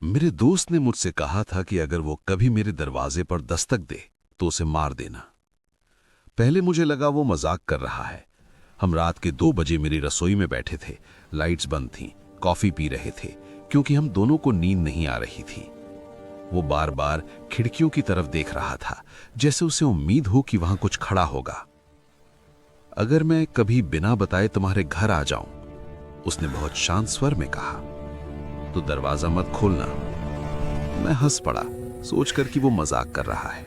मेरे दोस्त ने मुझसे कहा था कि अगर वो कभी मेरे दरवाजे पर दस्तक दे तो उसे मार देना। पहले मुझे लगा वो मजाक कर रहा है। हम रात के 2 बजे मेरी रसोई में बैठे थे, लाइट्स बंद थीं, कॉफी पी रहे थे क्योंकि हम दोनों को नींद नहीं आ रही थी। वो बार बार खिड़कियों की तरफ देख रहा था, जैसे उसे उम्मीद हो कि वहां कुछ खड़ा होगा। अगर मैं कभी बिना बताए तुम्हारे घर आ जाऊं, उसने बहुत शांत स्वर में कहा, तो दरवाजा मत खोलना। मैं हंस पड़ा, सोचकर कि वो मजाक कर रहा है।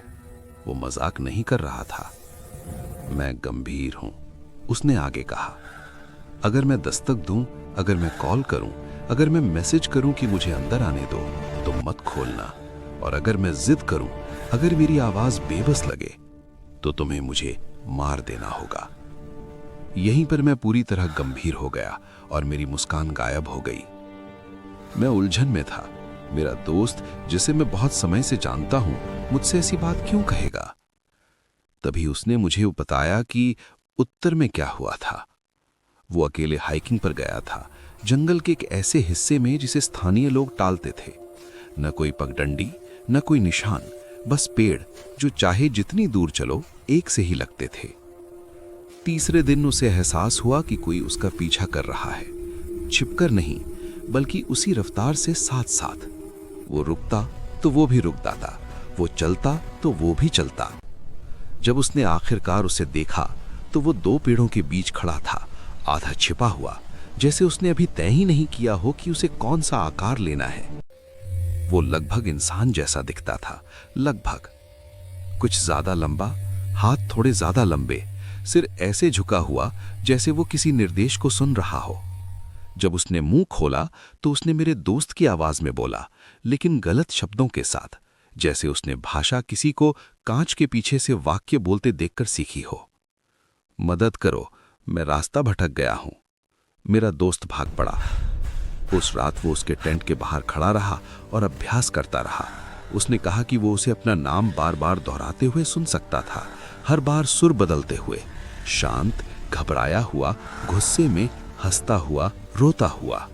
वो मजाक नहीं कर रहा था, मैं गंभीर हूं। उसने आगे कहा, अगर मैं दस्तक दूं, अगर मैं कॉल करूं, अगर मैं मैसेज करूं कि मुझे अंदर आने दो, तो मत खोलना। और अगर मैं जिद करूं, अगर मेरी आवाज बेबस लगे, तो तुम्हें मुझे मार देना होगा। यहीं पर मैं पूरी तरह गंभीर हो गया और मेरी मुस्कान गायब हो गई। मैं उलझन में था। मेरा दोस्त, जिसे मैं बहुत समय से जानता हूं, मुझसे ऐसी बात क्यों कहेगा? तभी उसने मुझे बताया कि उत्तर में क्या हुआ था। वो अकेले हाइकिंग पर गया था, जंगल के एक ऐसे हिस्से में जिसे स्थानीय लोग टालते थे। न कोई पगडंडी, न कोई निशान, बस पेड़ जो चाहे जितनी दूर चलो एक से ही लगते थे। तीसरे दिन उसे एहसास हुआ कि कोई उसका पीछा कर रहा है, छिपकर नहीं बल्कि उसी रफ्तार से साथ साथ। वो रुकता तो वो भी रुकता था, वो चलता तो वो भी चलता। जब उसने आखिरकार उसे देखा तो वो 2 पेड़ों के बीच खड़ा था, आधा छिपा हुआ, जैसे उसने अभी तय ही नहीं किया हो कि उसे कौन सा आकार लेना है। वो लगभग इंसान जैसा दिखता था, लगभग। कुछ ज्यादा लंबा, हाथ थोड़े ज्यादा लंबे, सिर ऐसे झुका हुआ जैसे वो किसी निर्देश को सुन रहा हो। जब उसने मुंह खोला तो उसने मेरे दोस्त की आवाज में बोला, लेकिन गलत शब्दों के साथ, जैसे उसने भाषा किसी को कांच के पीछे से वाक्य बोलते देखकर सीखी हो। मदद करो, मैं रास्ता भटक गया हूं। मेरा दोस्त भाग पड़ा। उस रात वो उसके टेंट के बाहर खड़ा रहा और अभ्यास करता रहा। उसने कहा कि वो उसे अपना नाम बार बार दोहराते हुए सुन सकता था, हर बार सुर बदलते हुए, शांत, घबराया हुआ, गुस्से में, हंसता हुआ, रोता हुआ।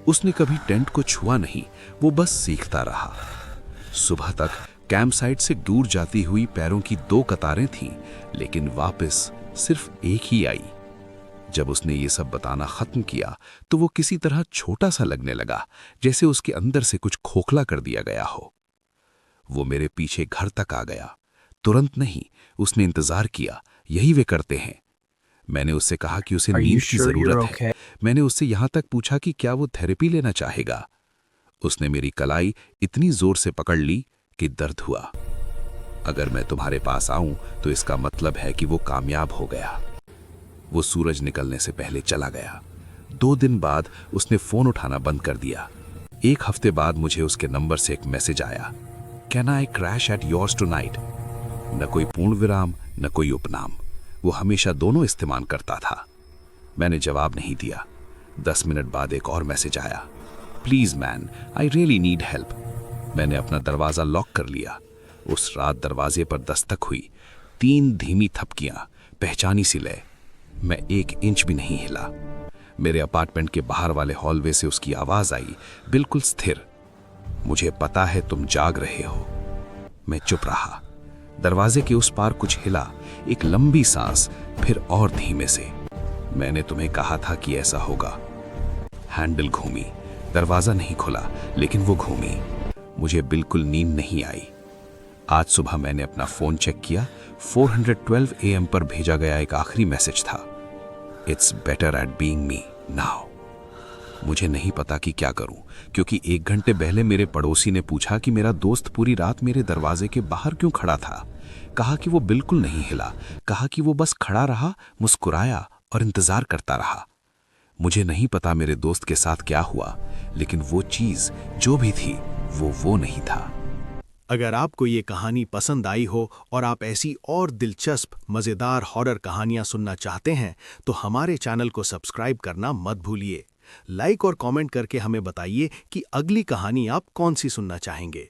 उसने कभी टेंट को छुआ नहीं, वो बस सीखता रहा। सुबह तक कैंप साइट से दूर जाती हुई पैरों की 2 कतारें थीं, लेकिन वापस सिर्फ एक ही आई। जब उसने ये सब बताना खत्म किया तो वो किसी तरह छोटा सा लगने लगा, जैसे उसके अंदर से कुछ खोखला कर दिया गया हो। वो मेरे पीछे घर तक आ गया। तुरंत नहीं, उसने इंतजार किया, यही वे करते हैं। मैंने उससे कहा कि उसे नींद की जरूरत है। मैंने उससे यहां तक पूछा कि क्या वो थेरेपी लेना चाहेगा। उसने मेरी कलाई इतनी जोर से पकड़ ली कि दर्द हुआ। अगर मैं तुम्हारे पास आऊं तो इसका मतलब है कि वो कामयाब हो गया। वो सूरज निकलने से पहले चला गया। 2 दिन बाद उसने फोन उठाना बंद कर दिया। 1 हफ्ते बाद मुझे उसके नंबर से एक मैसेज आया, can I crash at yours tonight? न कोई पूर्ण विराम, न कोई उपनाम। वो हमेशा दोनों इस्तेमाल करता था। मैंने जवाब नहीं दिया। 10 मिनट बाद एक और मैसेज आया, please man, I really need help. मैंने अपना दरवाजा लॉक कर लिया। उस रात दरवाजे पर दस्तक हुई, 3 धीमी थपकियां, पहचानी सी लय। मैं 1 इंच भी नहीं हिला। मेरे अपार्टमेंट के बाहर वाले हॉलवे से उसकी आवाज आई, बिल्कुल स्थिर, मुझे पता है तुम जाग रहे हो। मैं चुप रहा। दरवाजे के उस पार कुछ हिला, एक लंबी सांस, फिर और धीमे से। मैंने तुम्हें कहा था कि ऐसा होगा। हैंडल घूमी, दरवाजा नहीं खुला, लेकिन वो घूमी। मुझे बिल्कुल नींद नहीं आई। आज सुबह मैंने अपना फोन चेक किया, 412 AM पर भेजा गया एक आखिरी मैसेज था, it's better at being me now. मुझे नहीं पता कि क्या करूं, क्योंकि 1 घंटे पहले मेरे पड़ोसी ने पूछा कि मेरा दोस्त पूरी रात मेरे दरवाजे के बाहर क्यों खड़ा था। कहा कि वो बिल्कुल नहीं हिला, कहा कि वो बस खड़ा रहा, मुस्कुराया और इंतजार करता रहा। मुझे नहीं पता मेरे दोस्त के साथ क्या हुआ, लेकिन वो चीज जो भी थी वो नहीं था। अगर आपको ये कहानी पसंद आई हो और आप ऐसी और दिलचस्प मज़ेदार हॉरर कहानियां सुनना चाहते हैं तो हमारे चैनल को सब्सक्राइब करना मत भूलिए। लाइक और कमेंट करके हमें बताइए कि अगली कहानी आप कौन सी सुनना चाहेंगे।